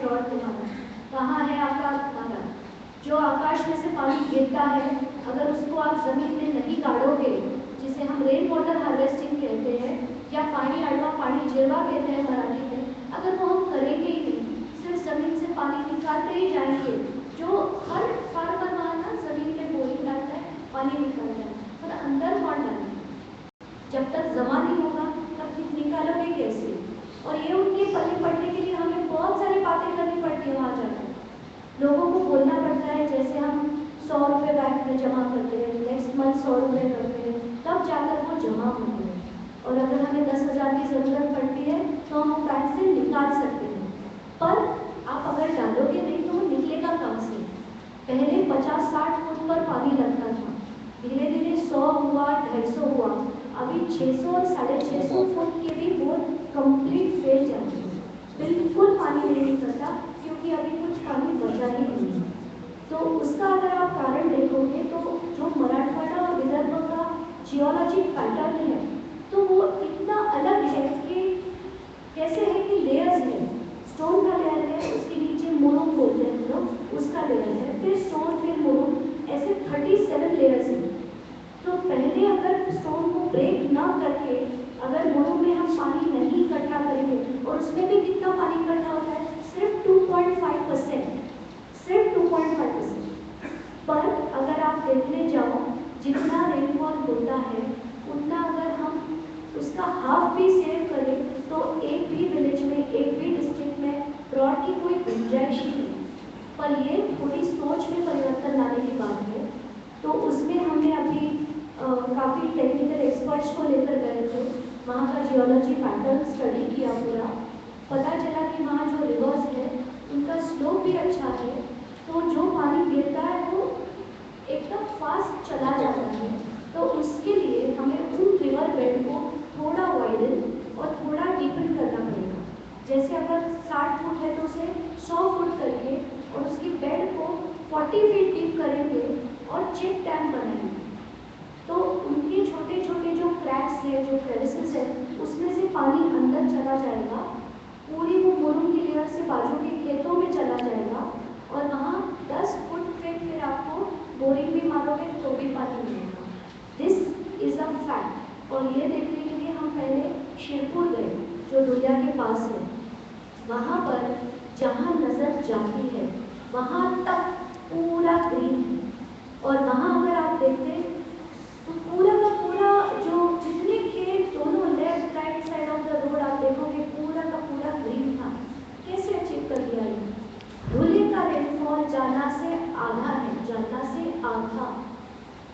Drought तुम्हारा, कहाँ है आपका तुम्हारा। जो आकाश में से पानी गिरता है, अगर उसको आप जमीन में नहीं गाड़ोगे, जिसे हम रेन वाटर हार्वेस्टिंग कहते हैं या पानी अड़वा पानी जिरवा कहते हैं मराठी में, अगर वो हम करेंगे ही नहीं, सिर्फ जमीन से पानी निकालते ही जाएंगे, जो हर फार्मर वहाँ ना जमीन में बोरिंग डालता है, पानी निकालता है, पर अंदर कौन डालेगा? जब तक जमा नहीं होगा तब निकालोगे कैसे? और ये उनके पल्ले पड़ने के लिए हमें बहुत सारी बातें करनी पड़ती है। वहाँ जाकर लोगों को बोलना पड़ता है, जैसे हम 100 रुपये बैंक में जमा करते हैं, नेक्स्ट मंथ 100 रुपये करते हैं, तब जाकर वो जमा होते हैं। और अगर हमें 10,000 की ज़रूरत पड़ती है तो हम बैंक से निकाल सकते हैं, पर आप अगर डालोगे नहीं तो वो निकलेगा कहाँ से? पहले 50-60 फुट पर पानी लगता था, धीरे धीरे 100 हुआ, 250 हुआ, अभी 600 और 650 फुट के भी बोर कंप्लीट फेल जाते हैं, बिल्कुल पानी नहीं निकलता, क्योंकि अभी कुछ पानी बचा ही नहीं है। तो उसका अगर आप कारण देखोगे तो जो मराठवाड़ा और विदर्भ का जियोलॉजिक पैटर्न है, तो वो इतना अलग है कि कैसे है कि लेयर्स है, स्टोन का लेयर है, उसके नीचे मुरुम बोलते हैं हम लोग, उसका लेयर है, फिर स्टोन, फिर मुरुम, ऐसे 37 लेयर्स हैं। तो पहले अगर स्टोन को ब्रेक ना करके अगर मुरुम में हम पानी नहीं इकट्ठा करेंगे, और उसमें भी कितना पानी इकट्ठा होता है? सिर्फ 2.5%, सिर्फ 2.5%। पर अगर आप देखने जाओ, जितना रेनफॉल होता है उतना अगर हम उसका हाफ भी सेव करें तो एक भी विलेज में, एक भी डिस्ट्रिक्ट में ड्रॉट की कोई गुंजाइश ही नहीं। पर ये थोड़ी सोच में परिवर्तन लाने की बात है। तो उसमें हमने अभी काफ़ी टेक्निकल एक्सपर्ट्स को लेकर गए थे, वहाँ का जियोलॉजी पैटर्न स्टडी किया पूरा, पता चला कि वहाँ जो रिवर्स है उनका स्लोप भी अच्छा है, तो जो पानी गिरता है वो एकदम फास्ट चला जाता है। तो उसके लिए हमें उन रिवर बेड को थोड़ा वाइडन और थोड़ा डीपन करना पड़ेगा। जैसे अगर 60 फुट है तो उसे 100 फुट करके और उसकी बेड को 40 फीट डीप करेंगे और चेक डैम बनाएंगे। तो उनके छोटे छोटे जो क्रैक्स है, जो क्रेविसेस है, उसमें से पानी अंदर चला जाएगा, पूरी वो मुरुम की लेयर से बाजू के खेतों में चला जाएगा, और वहाँ 10 फुट पे फिर आपको बोरिंग भी मारोगे तो भी पानी मिलेगा। This is a fact. और ये देखने के लिए हम पहले शिरपुर गए, जो दुनिया के पास है। वहाँ पर जहाँ नजर जाती है वहाँ तक पूरा ग्रीन है, और वहाँ अगर आप देखते तो पूरा का पूरा जो जितने खेत दोनों left right side of the road आप देखोगे पूरा का पूरा ग्रीन था। कैसे अचीव कर दिया ये? धुले का रेनफॉल जाना से आधा है, जाना से आधा,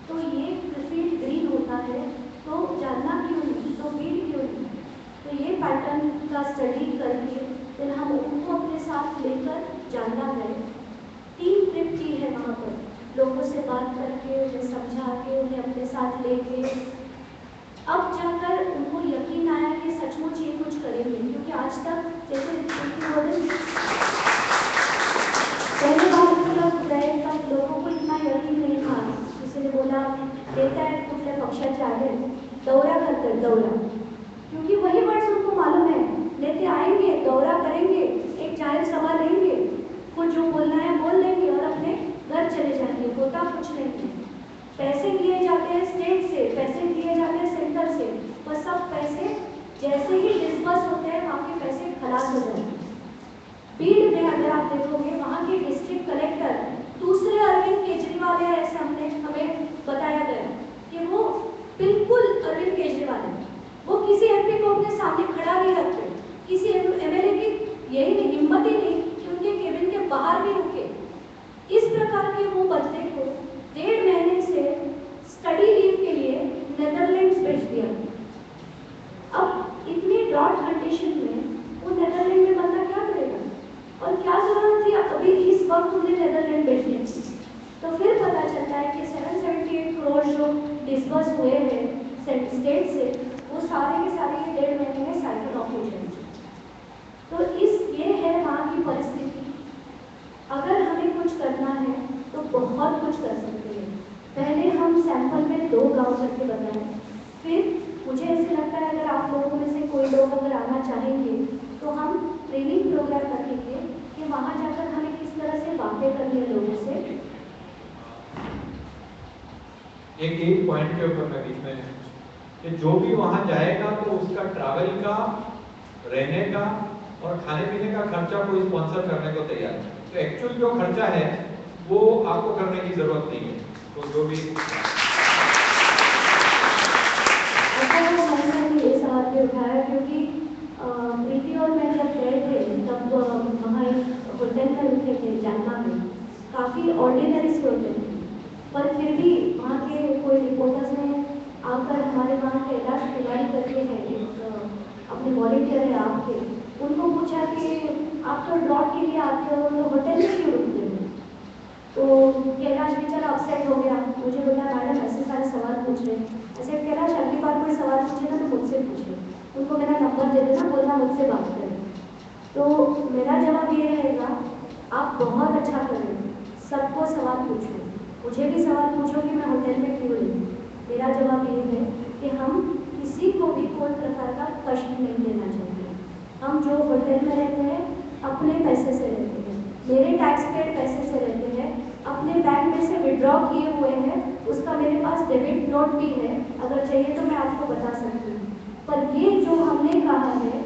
तो ये फील्ड ग्रीन होता है, तो जानना क्यों नहीं, तो फील्ड क्यों नहीं? तो ये पैटर्न का स्टडी करके फिर हम उनको अपने साथ लेकर जानना गए। 3 ट्रिप की है वहाँ पर, लोगों से बात करके, उन्हें समझा के, उन्हें अपने साथ लेके, अब जाकर उनको यकीन आया कि सचमुच ये कुछ करेंगे। क्योंकि आज तक जैसे पहले बार जब गए तब लोगों को इतना यकीन नहीं था, किसी ने बोला देता है कुठल्या पक्षाचे आले, दौरा करते दौरा, क्योंकि वही वर्ड्स उनको मालूम है, नेते आएंगे, दौरा करेंगे, एक जाहिर सभा लेंगे, कुछ जो बोलना है बोल देंगे और अपने घर चले जाएंगे, होता कुछ नहीं है। पैसे लिए जाते हैं स्टेट से, पैसे लिए जाते हैं सेंटर से, बस सब पैसे जैसे ही डिस्बर्स होते हैं वहाँ के पैसे खलास हो जाते हैं। भीड़ में अगर आप देखोगे वहाँ के डिस्ट्रिक्ट कलेक्टर दूसरे अरविंद केजरीवाल है, ऐसे हमें बताया गया कि वो बिल्कुल अरविंद केजरीवाल है, वो किसी एमपी को अपने सामने खड़ा नहीं रखते, किसी एमएलए की यही नहीं, हिम्मत ही नहीं कि उनके केबिन के बाहर भी रुके। इस प्रकार के वो बच्चे को 1.5 महीने से स्टडी लीव के लिए नेदरलैंड्स भेज दिया। अब इतनी ड्रॉट कंडीशन में वो नेदरलैंड में बंदा क्या करेगा, और क्या जरूरत थी अभी इस वक्त उन्हें नेदरलैंड भेजने की? तो फिर पता चलता है कि 778 करोड़ जो डिस्बर्स हुए हैं स्टेट से, वो सारे के सारे 1.5 महीने में साइकिल ऑफ हो जाएंगे। तो ये है वहाँ की परिस्थिति। अगर हमें कुछ करना है तो बहुत कुछ कर सकते हैं। पहले हम सैंपल में 2 गांव करके बताएं, फिर मुझे ऐसे लगता है अगर आप लोगों में से कोई लोग अगर आना चाहेंगे तो हम ट्रेनिंग प्रोग्राम रखेंगे कि वहाँ जाकर हमें किस तरह से बातें करनी है लोगों से। एक पॉइंट के ऊपर मैं बीच में कि जो भी वहाँ जाएगा तो उसका ट्रैवल का, रहने का और खाने पीने का खर्चा कोई स्पॉन्सर करने को तैयार है। तो एक्चुअल जो खर्चा है वो आपको करने की जरूरत नहीं है। तो जो भी ये सवाल भी उठाया क्योंकि प्रीति और मैं जब गए थे तब वहाँ एक होटल में रुके थे जालना में, काफ़ी ऑर्डिनरी से होटल थे, पर फिर भी वहाँ के कोई रिपोर्टर्स ने आकर हमारे वहाँ के कैलाश खिलाड़ी करके हैं, एक अपने वॉलेंटियर है आपके, उनको पूछा कि आप तो ड्रॉप के लिए आते हो तो होटल में क्यों रुकते हो। तो कैलाश बेचारा अपसेट हो गया, मुझे बोला मैडम ऐसे सारे सवाल पूछ रहे हैं। ऐसे कैलाश अगली बार कोई सवाल पूछे ना तो मुझसे पूछे, उनको मेरा नंबर दे देना, बोलना मुझसे बात करें। तो मेरा जवाब ये रहेगा, आप बहुत अच्छा करें, सबको सवाल पूछो, मुझे भी सवाल पूछो कि मैं होटल में क्यों रही। मेरा जवाब ये है कि हम किसी को भी कोई प्रकार का कष्ट नहीं देना चाहते। हम जो होटल में रहते हैं अपने पैसे से रहते हैं, मेरे टैक्स पेड पैसे से रहते हैं, अपने बैंक में से विड्रॉ किए हुए हैं, उसका मेरे पास डेबिट नोट भी है, अगर चाहिए तो मैं आपको बता सकती हूँ। पर ये जो हमने कहा है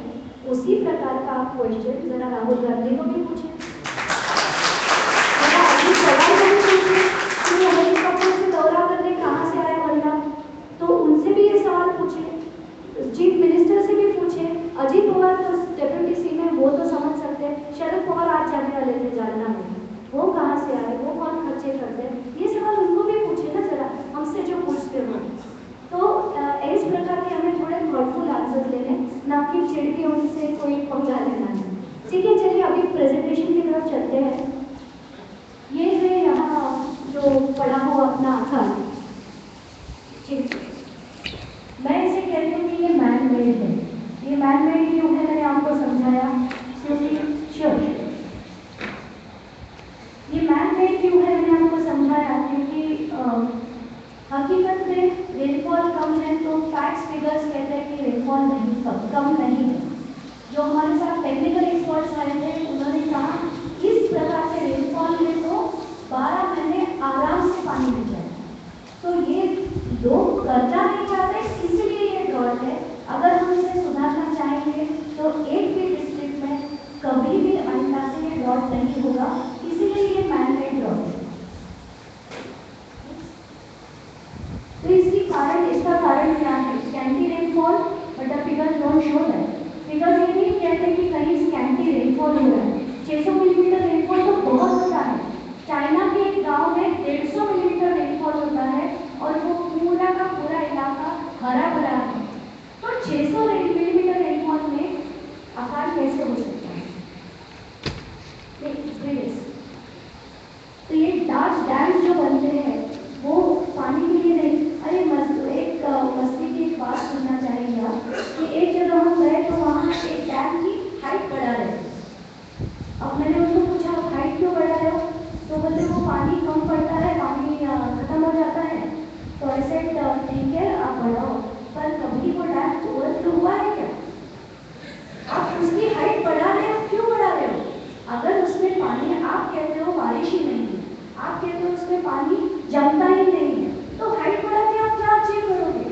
उसी प्रकार का आप क्वेश्चन जरा राहुल गांधी को भी पूछे, जरा अजीत पवार को भी पूछे कि वो हेलीकॉप्टर से दौरा करने कहाँ से आया बंदा, तो उनसे भी ये सवाल पूछे, चीफ मिनिस्टर से भी पूछे। अजीत पवार तो डेप्यूटी सीएम है, वो तो समझ सकते हैं, शरद पवार आज जाने वाले थे जालना में, वो कहाँ से आए, वो कौन खर्चे करते हैं, ये सवाल उनको भी पूछे ना जरा, हमसे जो पूछते हो। तो इस प्रकार के हमें थोड़े थॉटफुल आंसर लेने, ना कि चिड़ के उनसे कोई पंगा लेना है। ठीक है, चलिए अभी प्रेजेंटेशन की तरफ चलते हैं। ये है यहाँ जो पढ़ा हुआ अपना आकार, मैं इसे कहती हूँ कि ये मैन मेड है। ये मैन मेड क्यों है मैंने आपको समझाया, क्योंकि ये मैन मेड क्यों है मैंने आपको समझाया क्योंकि हकीकत में रेनफॉल कम है तो फैक्ट्स फिगर्स कहते हैं कि रेनफॉल नहीं कम नहीं है। जो हमारे साथ टेक्निकल एक्सपर्ट्स आए थे उन्होंने कहा इस प्रकार के रेनफॉल में तो 12 महीने आराम से पानी मिल जाए। तो ये लोग करना नहीं चाहते, इसलिए ये ड्रॉट है। अगर हम इसे सुधारना चाहेंगे तो एक भी डिस्ट्रिक्ट में कभी भी आइंदा से ये ड्रॉट नहीं होगा, इसीलिए ये मैनमेड ड्रॉट है। तो इसका कारण क्या है? Scanty rainfall, but the figures don't show that. Figures ये नहीं कहते कि कहीं स्कैंटी रेनफॉल हो रहा है। 600 मिलीमीटर रेनफॉल तो बहुत होता है। चाइना के एक गांव में 150 मिलीमीटर रेनफॉल होता है और वो पूरा का पूरा इलाका हरा भरा है। तो 600 मिलीमीटर रेनफॉल में आकार कैसे हो सकता है? तो ये डार्क डैम्स जो बनते हैं वो पानी के लिए नहीं। अरे एक मस्ती की एक बात सुनना चाहेंगे आप कि एक जगह हम गए तो वहाँ एक डैम की हाइट बढ़ा रहे थे। अब मैंने उनको पूछा आप हाइट क्यों बढ़ा रहे हो, तो बोलते वो पानी कम पड़ता है, पानी खत्म हो जाता है। तो ऐसे ठीक है आप बढ़ाओ, पर कभी वो डैम ओवरफ्लो हुआ है क्या? आप उसकी हाइट बढ़ा रहे हो, क्यों बढ़ा रहे हो? अगर उसमें पानी, आप कहते हो बारिश ही नहीं है, आप कहते हो उसमें पानी जमता ही नहीं है, तो हाइट बढ़ा के आप क्या अचीव करोगे?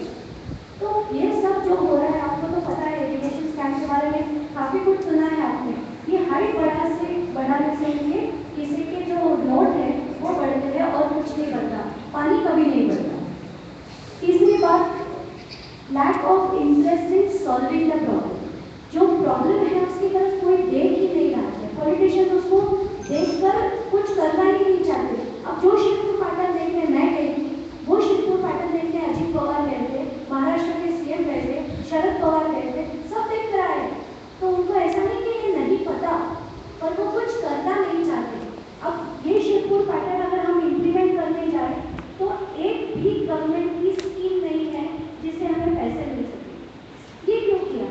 तो ये सब जो हो रहा है आपको तो पता है, इरिगेशन स्कैम के बारे में काफी कुछ सुना है आपने। ये हाइट बढ़ाने से ये किसी के जो नोट है वो बढ़ते हैं और कुछ नहीं बढ़ता, पानी कभी नहीं बढ़ता। तीसरी बात, lack of interest in solving the problem. जो प्रॉब्लम है उसकी तरफ कोई देख ही नहीं रहा है, पॉलिटिशियन उसको देखकर कुछ करना ही नहीं चाहते। अब जो शिवपुर पैटर्न देखने मैं गई थी, वो शिवपुर पैटर्न देखने अजीत पवार गए थे, महाराष्ट्र के सीएम गए थे, शरद पवार गए थे, सब देख कर आए। तो उनको ऐसा नहीं कि ये नहीं पता, पर वो कुछ करना नहीं चाहते। अब ये शिवपुर पैटर्न अगर हम इम्प्लीमेंट करने जाए तो एक भी गवर्नमेंट की स्कीम नहीं है जिससे हमें पैसे मिल सके। ये क्यों किया?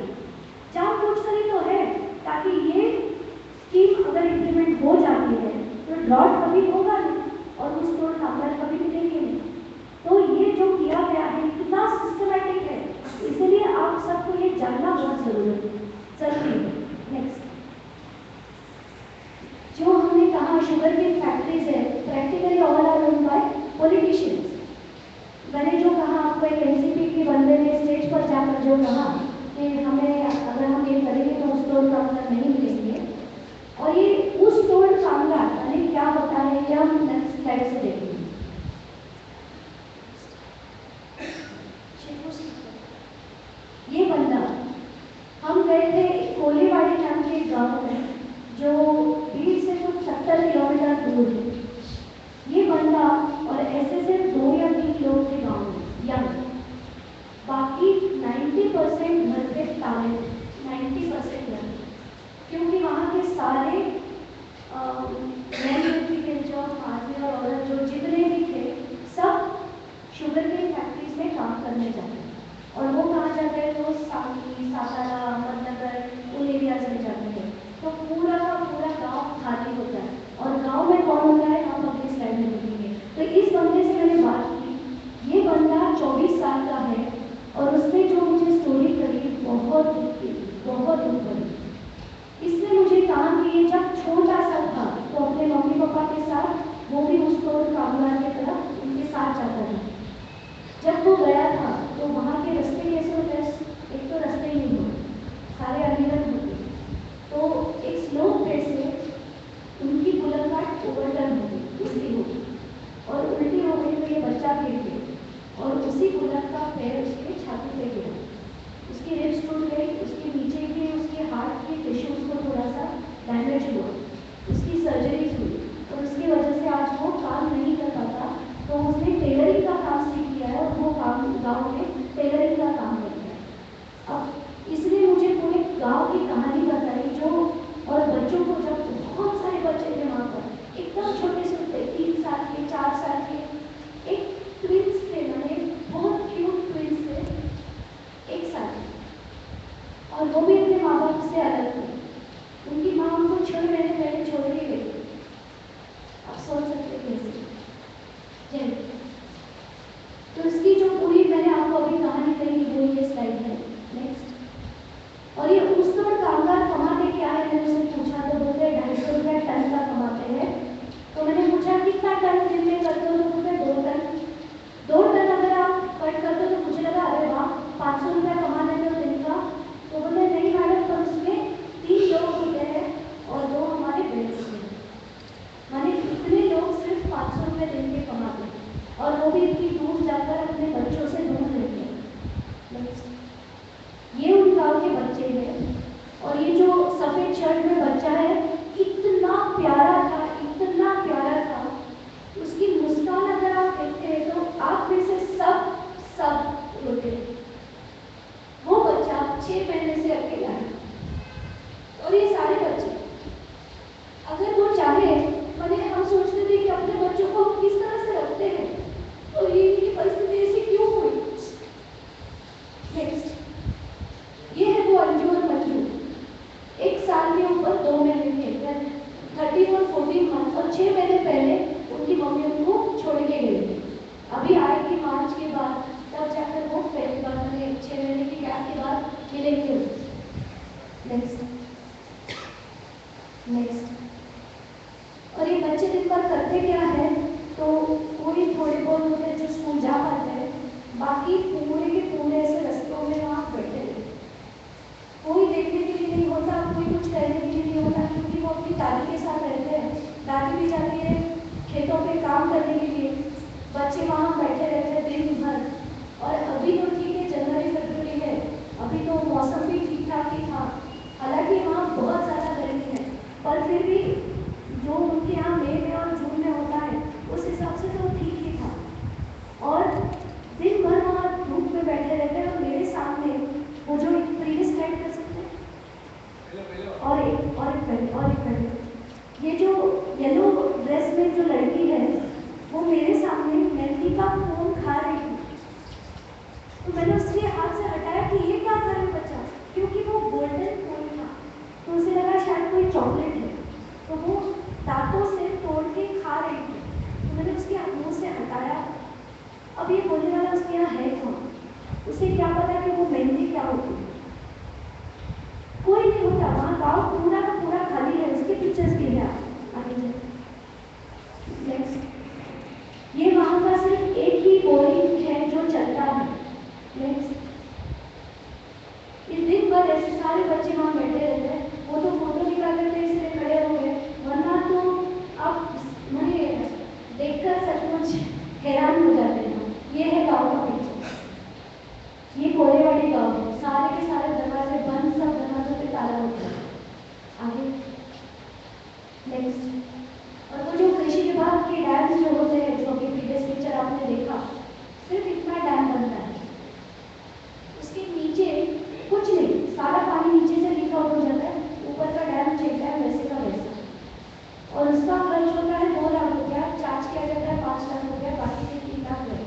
ये जब छोटा सा था तो अपने मम्मी पापा के साथ वो भी उस तोड़ कामगार की तरफ उनके साथ जाता था। जब वो गया था तो वहाँ के रास्ते कैसे होते हैं, एक तो रास्ते ही नहीं होते, सारे अनगिनत होते, तो एक स्लोप पे से उनकी बुलंदबात ओवरटर्न हो गई, उल्टी हो गई, और उल्टी हो गई तो ये बच्चा गिर गया और उसी बुलंद का पैर उसके छाती पे गिरा, उसकी रिब्स टूट गई, उसके नीचे के उसके हार्ट के टिश्यूज को थोड़ा सा डैमेज हुआ, उसकी सर्जरी हुई और उसकी वजह से आज वो काम नहीं कर पाता। तो उसने टेलरिंग का काम सीख लिया है और वो काम गाँव में टेलरिंग का काम करता है। अब इसलिए मुझे पूरे गाँव की कहानी बताई जो, और बच्चों को जब बहुत सारे बच्चे थे वहाँ पर, एकदम छोटे से थे, 3 साल के 4 साल के, एक ट्विंस थे, मैंने बहुत क्यूट ट्विंस थे, 1 साल, और वो भी अपने माँ बाप से अलग थे। उनकी माँ उनको 6 महीने पहले छोड़ के गई। आप सोच सकते कैसे। तो इसकी जो पूरी मैंने आपको अभी कहानी कही वो ये स्लाइड है। नेक्स्ट। और ये उस समय कामगार कमाते क्या है, मैंने उनसे पूछा तो बोलते 250 रुपये टन का कमाते हैं। तो मैंने पूछा कितना टन दिन में करते हो, तो बोलते 2 टन। 2 टन अगर आप कट करते हो तो मुझे लगा अरे वाह 500 रुपया कमा लेते हो दिन का। तो बोले नहीं मैडम, पर उसमें 3 लोग होते हैं और 2 हमारे बेटे हैं, माने इतने लोग सिर्फ 500 रुपये दिन के कमाते हैं और वो भी इतनी दूर जाकर अपने बच्चों से दूर रहते हैं। ये उन गाँव के बच्चे हैं और ये जो सफ़ेद शर्ट में बच्चा है इतना प्यारा था, इतना प्यारा था, उसकी मुस्कान अगर आप देखते हैं तो आप में से सब रोते। वो बच्चा 6 महीने से अकेला है और ये सारे बच्चे अगर वो चाहे, मैंने हम सोचते थे कि अपने बच्चों को हम किस तरह से रखते हैं, तो ये इनकी परिस्थिति ऐसी क्यों हुई। नेक्स्ट, ये है वो अंजू और मंजू, 1 साल के ऊपर 2 महीने के, 13 और 14 मंथ, और 6 महीने पहले उनकी मम्मी उनको छोड़ के गई थी। अभी आएगी मार्च के बाद, तब जाकर वो पहली बार 6 महीने की गैप के बाद मिलेंगे। नेक्स्ट। और ये बच्चे दिन भर करते क्या है, तो कोई थोड़े बहुत होते हैं जो स्कूल जा पाते हैं, बाकी पूरे के पूरे ऐसे रस्तों में वहाँ बैठे हैं, कोई देखने के लिए नहीं होता, कोई कुछ करने के लिए नहीं होता, क्योंकि वो अपनी दादी के साथ रहते हैं। दादी भी जाती है खेतों पे काम करने के लिए, बच्चे वहाँ बैठे रहते हैं दिन भर। और अभी तो ठीक है, जनवरी फरवरी है, अभी तो मौसम भी ठीक ठाक ही था, हालांकि वहाँ बहुत ज़्यादा गर्मी है, पर फिर भी जो उनके यहाँ मई में और जून में होता है उस हिसाब से तो ठीक ही था। और दिन भर वहाँ धूप में बैठे रहते हैं और मेरे सामने वो जो प्रीवियस स्लाइड कर सकते हैं, और एक पहले ये जो येलो ड्रेस में जो लड़की है वो मेरे सामने मेहंदी का कोन खा रही थी। तो मैंने उसके हाथ से हटाया कि ये क्या कर रहा है बच्चा, क्योंकि वो गोल्डन कोन था तो उसे लगा शायद कोई चॉकलेट है, तो वो दांतों से तोड़ के खा रही थी। तो मैंने उसके मुंह से हटाया। अब ये बोलने वाला उसके यहाँ है कौन, उसे क्या पता कि वो मेहंदी क्या होती है, कोई नहीं होता वहाँ, गाँव पूरा का पूरा खाली है। उसके पिक्चर्स भी है, आगे नेक्स्ट। ये वहाँ का सिर्फ एक ही बोरिंग है जो चलता है। नेक्स्ट। इस दिन भर ऐसे सारे बच्चे वहाँ बैठे रहते हैं, वो तो फोटो निकाल लेते हैं इसलिए खड़े हो गए, वरना तो आप मुझे देखकर सचमुच हैरान हो जाते हैं। ये है गाँव का पिक्चर, ये कोरेवाड़ी गाँव है, सारे के सारे दरवाजे बंद, सब दरवाजों पे ताला होता है। आगे नेक्स्ट। और वो जो कृषि विभाग के डैम्स जो होते हैं, जो कि प्रीवियस पिक्चर आपने देखा, सिर्फ इतना डैम बनता है, उसके नीचे कुछ नहीं, सारा पानी नीचे से लीक आउट हो जाता है, ऊपर का डैम चलता है वैसे का वैसा, और उसका खर्च होता है 2 लाख रुपया, चार्ज किया जाता है 5 लाख रुपया, बाकी के 3 लाख है।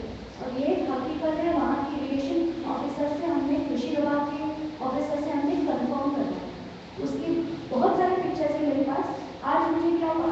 और ये हकीकत है, वहाँ की इरिगेशन ऑफिसर से हमने, कृषि विभाग के ऑफिसर से हमने कंफर्म करना है। उसकी बहुत सारे पिक्चर्स हैं मेरे पास। आज मुझे क्या हुआ,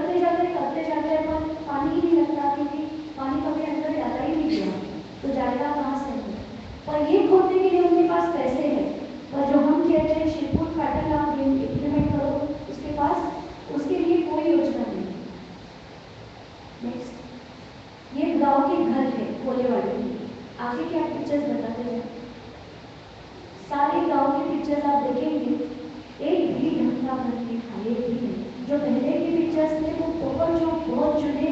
करते जाते पर पानी ही नहीं लगता, क्योंकि पानी कभी अंदर जाता ही नहीं गया, तो जाएगा कहाँ से? पर ये खोदने के लिए उनके पास पैसे हैं, पर जो हम कहते हैं शिवपुर पैटर्न आप इम्प्लीमेंट करो, उसके पास उसके लिए कोई योजना नहीं है। नेक्स्ट, ये गांव के घर है खोले वाले, आगे के आप पिक्चर्स बताते हैं। सारे गांव के पिक्चर्स आप देखेंगे, एक भी ढंग का घर के खाए भी नहीं। जो पहले के पिक्चर्स थे वो बहुत चुने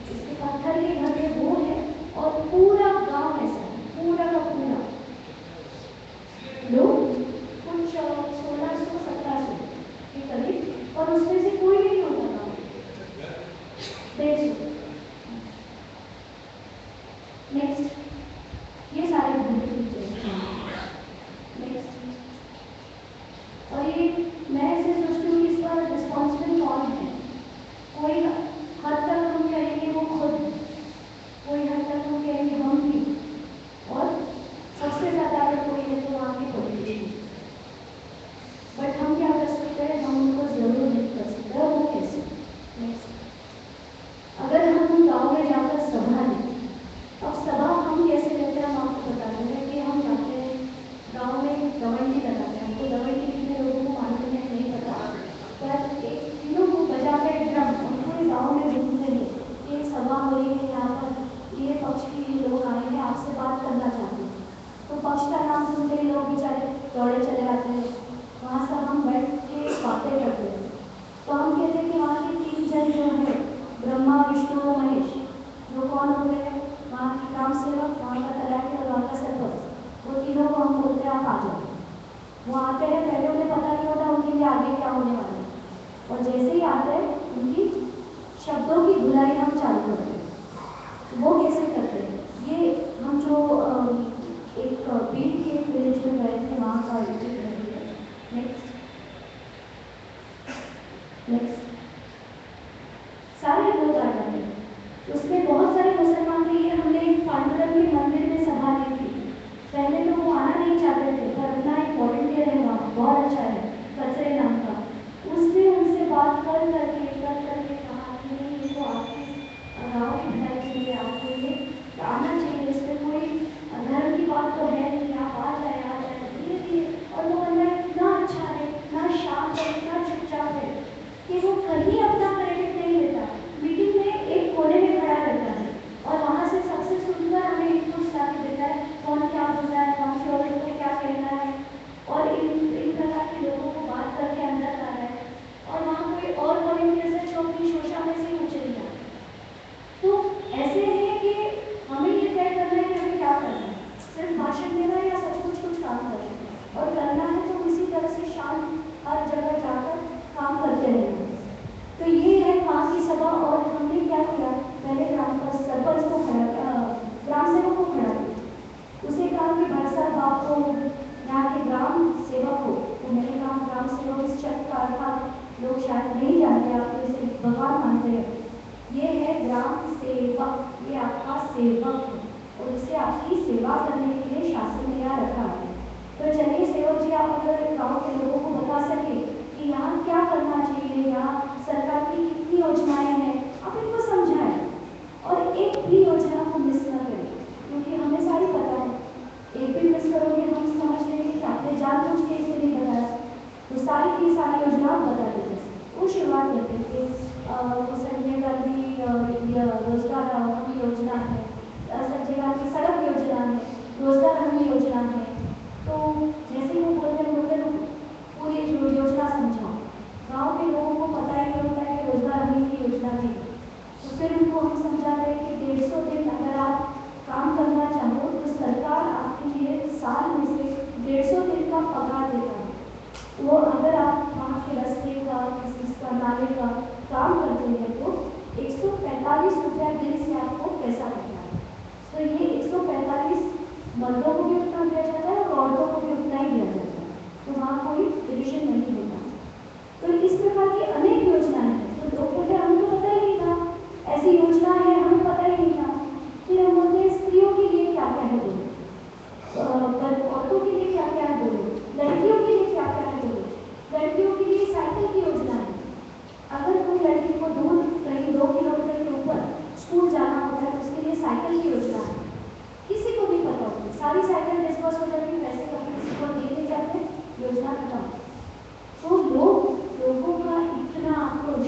इसके पत्थर के घर है वो है, और पूरा गांव ऐसा है, पूरा का पूरा लोग कुछ 1600-1700 के करीब, और उसमें से कोई भी नहीं होता गाँव, 150। नेक्स्ट, ये सारे घर के पिक्चर्स। नेक्स्ट, और ये मैं ऐसे सोचती हूँ कि इसका रिस्पॉन्सिबल कौन है? कोई हद तक हम कहेंगे वो खुद, कोई हद तक हम कहेंगे हम भी, और सबसे ज़्यादा अगर कोई है तो वहाँ के पॉलिटिशियन। बट हम क्या कर सकते हैं? हम उनको ज़रूर नहीं कर सकते। वो कैसे? नेक्स्ट, अगर हम गाँव में जाकर सभा लें, अब सभा हम कैसे लेते हैं? हम आपको बताते हैं कि हम जाते हैं गाँव में, दवंडी लगाते हैं। हमको दवंडी कितने लोगों को मालूम है नहीं पता, पर एक वो बजाते हैं ड्रम, और पूरे गाँव में घूमते हैं, ये सभा हो रही है यहाँ पर, ये पक्ष के लोग आए हैं, आपसे बात करना चाहते हैं। तो पक्ष का नाम सुनते ही लोग बेचारे दौड़े चले आते हैं, वहाँ सब हम बैठ के बातें करते हैं। तो हम कहते हैं कि वहाँ के 3 जन जो है, ब्रह्मा विष्णु और महेश, जो कौन हो गए? वहाँ की ग्राम सेवक, वहाँ का तलाटी और वहाँ का सरपंच, वो तीनों को हम बोलते हैं आप आ जाओ। वो आते हैं, पहले उन्हें पता नहीं होता उनके लिए आगे क्या होने वाला है, और जैसे ही आते हैं उनकी शब्दों की धुलाई हम चालू करते हैं। वो कैसे करते हैं? ये हम जो एक बीट के विलेज में गए थे, वहाँ का नेक्स्ट, सारे लोग आ जाते हैं, उसमें बहुत सारे मुसलमान थे। ये हमने एक पांडुरंग के मंदिर में सभा ली थी। पहले तो वो आना नहीं चाहते थे, पर अपना एक वॉलंटियर है वहाँ, बहुत अच्छा है, कचरे नाम का, उसने उनसे बात कर करके कहा कि नहीं, ये तो आपके गाँव की भलाई के लिए आपको ये आना चाहिए, इसमें कोई धर्म की बात तो है नहीं, आप आ जाए धीरे धीरे। और वो बंदा इतना अच्छा है, इतना शांत है, इतना चुपचाप है कि वो कहीं अपना क्रेडिट नहीं लेता, मीटिंग में एक कोने में खड़ा रहता है, और वहाँ से सबसे सुनकर हमें इनपुट्स ला के देता है, कौन क्या बोल रहा है, कौन सी औरत को क्या कहना है, और इन प्रकार के लोगों को बात करके अंदर ला रहा है। और वहाँ कोई और वॉलंटियर्स है जो अपनी शोषा में से ऊँचे नहीं आते। तो ऐसे है कि हमें ये तय करना है कि हमें क्या करना है, सिर्फ भाषण देना है या सब कुछ काम करना है, और करना है तो इसी तरह से शांत हर जगह जाकर काम करते रहना। तो ये है वहाँ की सभा। और हमने क्या किया, पहले ग्राम पर सरपंच को खड़ा किया, ग्राम सेवक को खड़ा किया, उसे कहा कि भाई साहब आपको यहाँ के ग्राम सेवक हो, तो मैंने कहा ग्राम सेवक इस शब्द का अर्थ लोग शायद नहीं जानते, आप तो इसे भगवान मानते हैं। ये है ग्राम सेवक, ये आपका सेवक है, और इसे आपकी सेवा करने के लिए शासन ने यहाँ रखा है। तो चलिए सेवक जी, आप अगर गाँव के लोगों को बता सके कि यहाँ क्या करना चाहिए, यहाँ सरकार की कितनी योजनाएं हैं, आप इनको समझाएं, और एक भी योजना को मिस न करें, क्योंकि हमें सारी पता है, एक भी मिस करोगे हम समझ लेंगे कि आपने जानबूझ के इसे नहीं बताया। तो सारी की सारी योजना आप बता देते, वो शुरुआत करते थे। संजय गांधी रोजगार हमी योजना है, संजय गांधी सड़क योजना है, रोजगार हमी योजना है। तो जैसे ही वो बोलते पूरी योजना समझाओ, गाँव के लोगों को पता ही नहीं होता है कि रोजगार हमी की योजना थी। तो फिर उनको हम समझाते हैं कि 150 दिन अगर आप काम करना चाहो तो सरकार आपके लिए साल में से 150 दिन का पगार देता है। वो अगर आप वहाँ के रास्ते का, किसी का नाले का काम करते हैं तो 145 रुपया दिन से आपको पैसा मिलता है। तो ये 145 मर्दों को भी उतना दिया जाता है और औरतों को भी उतना ही दिया जाता है, तो वहाँ कोई डिविजन नहीं होता। तो इस प्रकार की अनेक योजनाएं हैं। तो लोग बोलते हमको पता ही नहीं था ऐसी योजना है, हमें पता ही नहीं था। फिर हम बोलते हैं स्त्रियों के लिए क्या क्या है बोलो, औरतों के लिए क्या क्या है बोलो, लड़कियों के लिए क्या क्या है बोलो। लड़कियों के लिए साइकिल की योजना है, अगर कोई लड़की साइकिल की योजना है, किसी को भी पता होगी, सारी साइकिल डिस्पर्स हो जाती है, पैसे कभी किसी को दिए नहीं जाते, योजना खत्म। तो लोगों का इतना आक्रोश,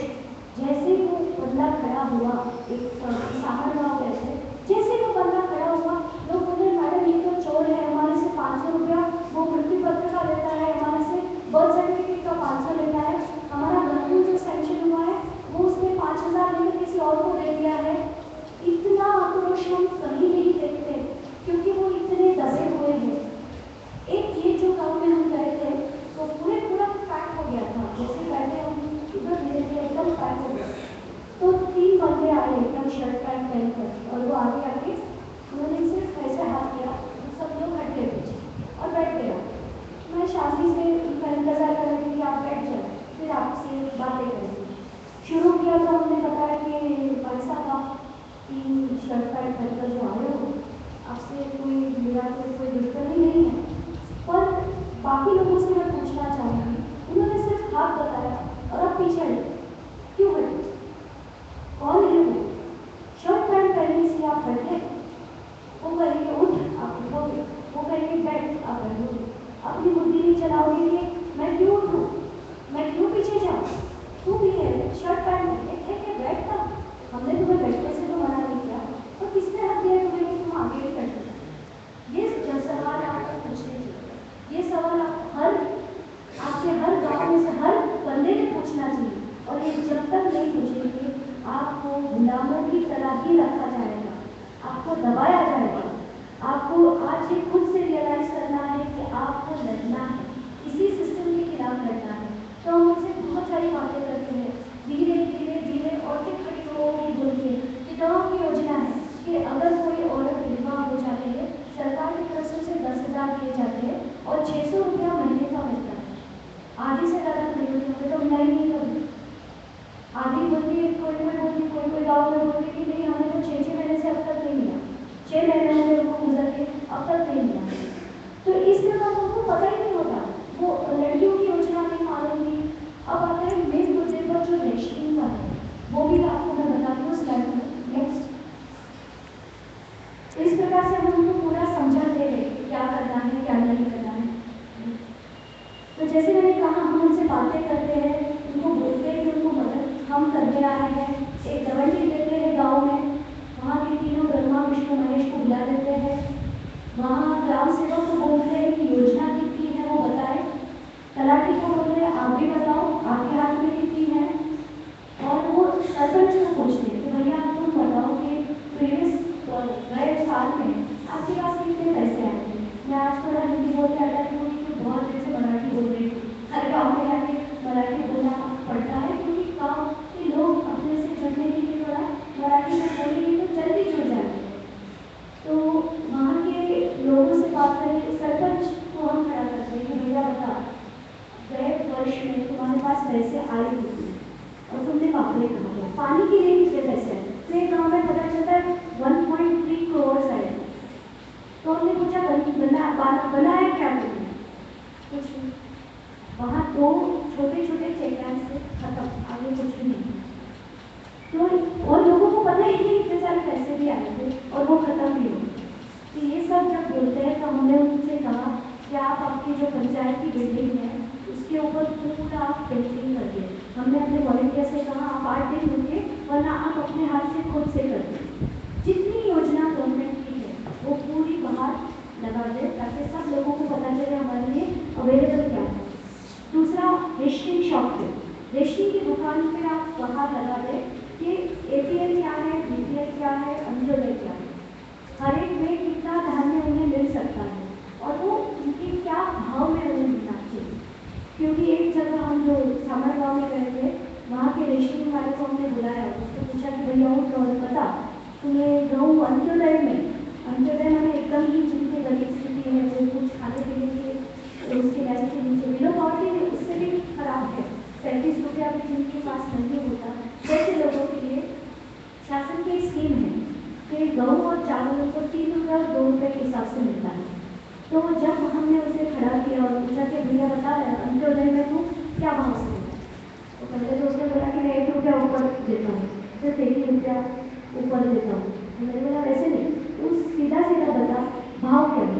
जैसे वो बंदा खड़ा हुआ, एक सागर गाँव गए थे, जैसे वो बंदा खड़ा हुआ, लोग बोले मैडम ये तो चोर है, हमारे से 500 रुपया वो मृत्यु पत्र का लेता है, हमारे से बर्थ सर्टिफिकेट का 500 लेता है, हमारा घरकुल जो सैंक्शन हुआ है वो उसने 5000 लेकर किसी और को दे दिया है। इतना आक्रोश हम कहीं नहीं देखते, क्योंकि वो इतने दबे हुए हैं। एक ये जो गाँव में हम गए थे तो पूरा पैक हो गया था, जैसे बैठे हम इधर धीरे धीरे एकदम पैक हो गया। तो 3 बंदे आए एकदम शर्ट पैंट पहनकर, और वो आगे आके उन्होंने सिर्फ ऐसे हाथ किया, सब लोग हट गए पीछे और बैठ गया। मैं शादी से उनका इंतजार कर रही थी कि आप बैठ जाए, फिर आपसे बातें करेंगे। शुरू किया तो हमने बताया कि भाई साहब आप 3 शर्ट पैंट पहनकर जो आए हो, आपसे मेरा कोई दुश्मनी नहीं है, पर बाकी लोगों से मैं पूछना चाहूँगी, उन्होंने सिर्फ हाथ बताया और अब पीछे हटे। क्यों हटे? कौन है वो? शर्ट पैंट पहनने से आप बैठे? वो कहेंगे उठ आप उठोगे, वो कहेंगे बैठ आप बैठोगे। अपनी बुद्धि नहीं चलाओगे कि मैं क्यों उठूँ, मैं क्यों पीछे जाऊँ, तू भी है शर्ट पैंट है बैठता, हमने तुम्हें बैठने से तो मना नहीं किया, तो किसने हक दिया तुम्हें कि तुम आगे बैठ सकते? ये सवाल आपको पूछने चाहिए, ये सवाल आपके हर गांव में से हर बंदे ने पूछना चाहिए। और ये जब तक नहीं पूछेंगे, आपको गुलामों की तरह ही रखा जाएगा, आपको दबाया जाएगा। आपको आज ये खुद से रियलाइज करना है कि आपको लड़ना है, इसी सिस्टम के खिलाफ लड़ना है। तो हम उनसे बहुत सारी बातें करते हैं, धीरे धीरे धीरे औरतें खड़ी होगी बोल के विधवाओं की योजना है कि अगर कोई औरत विधवा हो जाती है, सरकार की तरफ से उसे 10,000 दिए जाते हैं और 600 रुपया महीने का मिलता है। आधी से ज़्यादा नहीं होती, तो मिला ही नहीं कभी। आधी बोलती है, कोई गाँव में बोलती कि नहीं हमें तो 6 महीने से अब तक नहीं मिला, 6 महीने हो गए उनको गुजर के, अब तक नहीं मिला। तो इस तरह उनको पता ही नहीं होता, वो लड़कियों की योजना नहीं मानूंगी। अब आता है मेन मुद्दे पर जो रेशनिंग का है, वो भी आपको मैं बताती हूँ स्लाइड में। नेक्स्ट। इस प्रकार से हम उनको पूरा समझा दे रहे क्या करना है क्या नहीं करना है। तो जैसे मैंने कहा, हम उनसे बातें करते हैं, उनको बोलते हैं कि उनको मदद हम करने आ रहे हैं। एक दवंडी देते हैं गाँव में, वहाँ के तीनों ब्रह्मा विष्णु महेश को बुला देते हैं। वहाँ ग्राम सेवक को बोलते हैं कि योजना कितनी है वो बताएं। तलाठी को बोलते हैं आप भी बताओ आपके हाथ में कितनी है। और वो सरपंच को पूछते हैं कि भैया तुम बताओ कि प्रीवियस गए साल में आपके पास कितने पैसे आए थे। मैं आज थोड़ा हिंदी बोलते आता है क्योंकि बहुत देर से मराठी बोल रही थी, हर गाँव में आके मराठी बोलना पड़ता है, क्योंकि गाँव के लोग अपने से जुड़ने के लिए थोड़ा मराठी में बोलेंगे तो जल्दी जुड़ जाएंगे। तो वहाँ के लोगों से बात करें, सरपंच को हम खड़ा करते हैं कि भैया बता गए वर्ष में तुम्हारे पास पैसे आए कितने और तुमने वापरे कहा गया, पानी के लिए कितने पैसे आए। तो एक गाँव में पता चलता है 1.3 करोड़ आए। तो हमने पूछा बनाया क्या तुमने? कुछ नहीं। वहाँ 2 छोटे चेक डैम से खत्म, आगे कुछ भी नहीं। तो और लोगों को पता ही नहीं इतने सारे पैसे भी आए थे और वो खत्म भी हो। तो ये सब जब बोलते हैं तो हमने उनसे कहा कि आप आपकी जो पंचायत की बिल्डिंग है उसके ऊपर पूरा आप पेंटिंग करके, हमने अपने वॉलंटियर से कहा आप 8 दिन रुके, वरना आप अपने हाथ से खुद से कर दें। जितनी योजना गवर्नमेंट की है वो पूरी बाहर लगा दे, ताकि सब लोगों को पता चले हमारे लिए अवेलेबल क्या है। दूसरा, रेशनिंग शॉप पे, रेशनिंग की दुकान पे आप बाहर लगा दें कि APL क्या है, BPL क्या है, अंत्योदय क्या है, हर एक में कितना धान्य उन्हें मिल सकता है और वो उनकी क्या भाव में उन्हें मिलना चाहिए। क्योंकि एक जगह हम जो सामर गाँव में गए थे, वहाँ के रेशनिंग वाले को हमने बुलाया, उसको पूछा कि भैया वो पता तुम्हें गेहूँ अंत्योदय में एकदम ही जिनकी गरीब स्थिति है, जो कुछ खाने पीने के उसके गैस के नीचे बिलो पॉवर्टी है, उससे भी खराब है, 35 रुपया भी जिनके पास नहीं होता, वैसे लोगों के लिए शासन की स्कीम है कि गेहूँ और चावल को 3 रुपये और 2 रुपये के हिसाब से मिलता है। तो जब हमने उसे खड़ा किया और पूछा कि भैया बता अंत्योदय में तू क्या भाव से देता है, तो पहले तो उसने बोला कि मैं 1 रुपया ऊपर देता हूँ, फिर 3 रुपया ऊपर देता हूँ, मैंने बोला वैसे नहीं, तू सीधा सीधा बता भाव क्या है।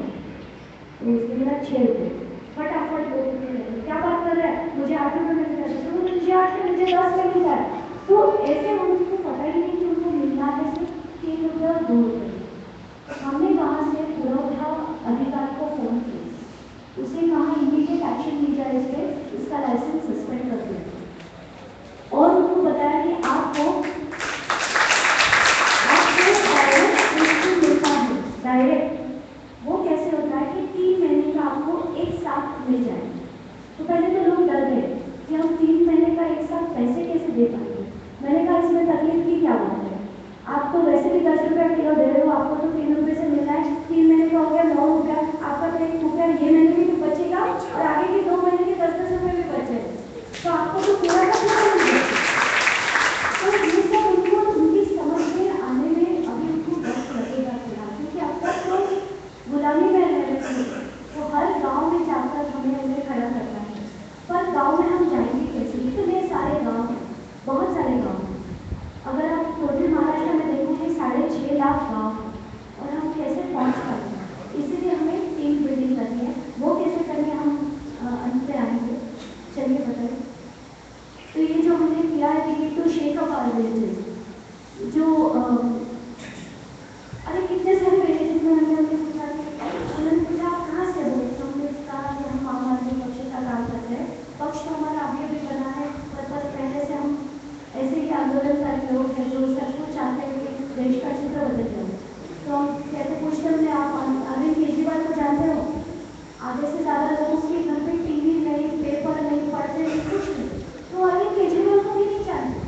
तो उसने बोला 6 रुपये। फटाफट 2 रुपये ले लो। क्या बात कर रहा है, मुझे 8 रुपये मिल रहा है। तो मुझे 8 में, मुझे 10 में मिल रहा है। तो ऐसे उनको पता ही नहीं कि उनको मिलना है सिर्फ 3 रुपये और 2 रुपये। हमने वहाँ से पुरवठा अधिकारी को फ़ोन किया, उसे कहा इमीडिएट एक्शन ली जाए, इस पर इसका लाइसेंस सस्पेंड कर दिया और उनको बताया कि आपको डायरेक्ट मिलता है। डायरेक्ट वो कैसे होता है कि 3 महीने का आपको एक साथ मिल जाए। तो पहले तो लोग डर गए कि हम 3 महीने का एक साथ पैसे कैसे दे पाएंगे। मैंने कहा इसमें तकलीफ की क्या बात है, आप तो वैसे भी 10 रुपये किलो दे रहे हो, आपको तो 3 रुपये से मिल रहा है। 3 महीने का हो गया 9 रुपया, आपका तो 1 रुपया ये महीने में भी बचेगा और आगे के 2 महीने के 10-10 रुपये भी बचेगा, तो आपको तो पूरा का पूरा मिल जाएगा। तो ये सब उनको उनकी समझ में आने में अभी उनको वक्त लगेगा फिलहाल, क्योंकि अब तक तो गुलामी में रह रहे थे। तो हर गाँव में जाकर हमें उन्हें खड़ा करना है, पर गाँव में हम जाएंगे कैसे, इतने सारे गाँव हैं, बहुत सारे गाँव हैं। अगर आप टोटल महाराष्ट्र में देखोगे 6.5 लाख गाँव हैं और हम कैसे पहुँच पाएंगे। इसीलिए हमें टीम बिल्डिंग करनी है। वो कैसे करनी है हम अंत पे आएंगे। चलिए बताइए। तो ये जो हमने किया है ticket to shake up our villages, जो अरे कितने सारे विलेजेस में हमने पूछा कहाँ से हो, तो हमने कहा कि हम आम आदमी पक्ष का काम करते हैं। पक्ष तो हमारा अभी भी बना है, पर पहले से हम ऐसे ही आंदोलनकारी लोग हैं जो सचमुच चाहते हैं कि देश का चित्र बदल जाए। तो हम कैसे पूछते हैं, आप अरविंद केजरीवाल को जानते हो? आधे से ज़्यादा लोगों के घर पे टीवी नहीं, पेपर नहीं, पढ़ते नहीं, कुछ नहीं, तो अरविंद केजरीवाल को भी नहीं जानते।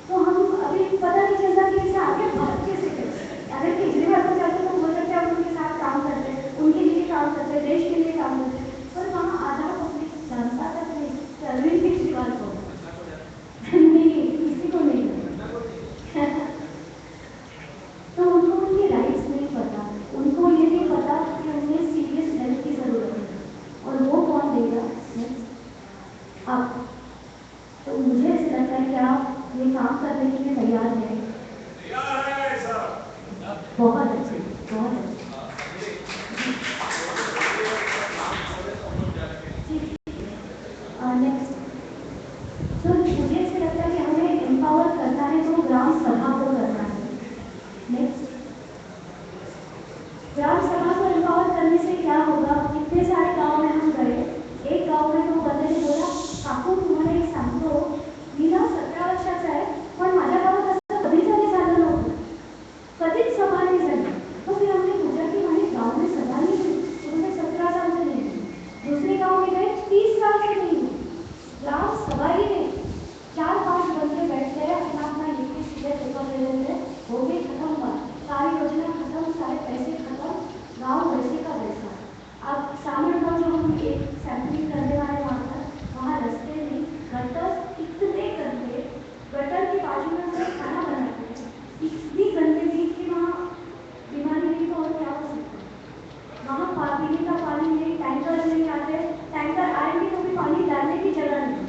तो हम अभी पता नहीं चलता कि इसे आगे भारत कैसे करें। अरविंद केजरीवाल को जानते तो हो सकता है उनके साथ काम करते हैं, उनके लिए काम करते हैं, देश के लिए काम करते हैं, पर वहाँ आधा पब्लिक जानता तक नहीं कि अरविंद केजरीवाल को नहीं, किसी को नहीं तो उनको उनके राइट्स नहीं पता, उनको ये नहीं पता कि उन्हें सीरियस हेल्प की ज़रूरत है और वो कौन देगा आप। तो मुझे ऐसा लगता है कि आप ये काम करने के लिए तैयार हैं। बहुत अच्छे, बहुत अच्छे। नेक्स्ट, तो मुझे ऐसा लगता है कि हमें एम्पावर करना है तो ग्राम सभा को करना है। नेक्स्ट, ग्राम सभा को एम्पावर करने से क्या होगा, कितने सारे गांव में हम गए, एक गांव में तो बंदे ने बोला काकू तुम्हाला एक सांगतो, मी ना 17 वर्षाचा आहे पण माझ्या गावात असं कधीच झालं नव्हतं, कधीच सभा नाही झाली। तो फिर हमने पूछा कि हमारे गाँव में सभा नहीं हुई, उन्होंने 17 साल से नहीं हुई। दूसरे गाँव में गए 30 साल से नहीं हुई, ग्राम सभा ही नहीं। 4-5 बंदे बैठ गए, अपना अपना लिखते सीधे पेपर ले लेते, हो गई खत्म बात, सारी योजना खत्म, सारे पैसे खत्म, गाँव वैसे का वैसा। अब सामरगाँव जो हम एक सैंपलिंग करने वाले वहाँ रास्ते नहीं, गटर इतने गंदे, गटर के बाजू में हम खाना बनाते हैं, इतनी गंदगी कि वहाँ बीमारी नहीं तो और क्या हो सकता है। वहाँ पीने का पानी नहीं, टैंकर नहीं आते, टैंकर आएंगे तो भी पानी डालने की जगह नहीं।